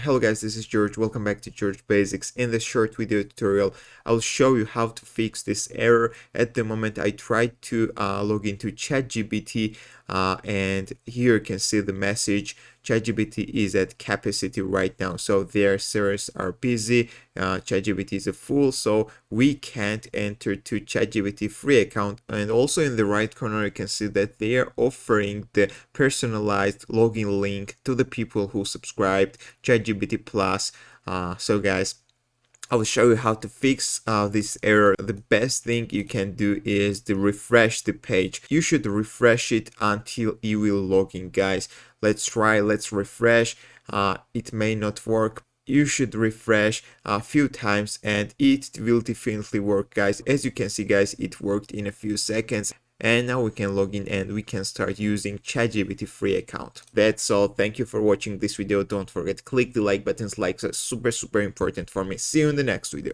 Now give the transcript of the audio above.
Hello guys, this is George. Welcome back to George Basics. In this short video tutorial, I'll show you how to fix this error. At the moment, I tried to log into ChatGPT and here you can see the message. ChatGPT is at capacity right now, so their servers are busy. ChatGPT is full, so we can't enter to ChatGPT free account. And also in the right corner, you can see that they are offering the personalized login link to the people who subscribed ChatGPT Plus. So guys, I will show you how to fix this error. The best thing you can do is to refresh the page. You should refresh it until you will log in, guys. Let's refresh. It may not work. You should refresh a few times and it will definitely work, guys. As you can see, guys, it worked in a few seconds. And now we can log in and we can start using ChatGPT free account. That's all. Thank you for watching this video. Don't forget, click the like buttons. Likes are super important for me. See you in the next video.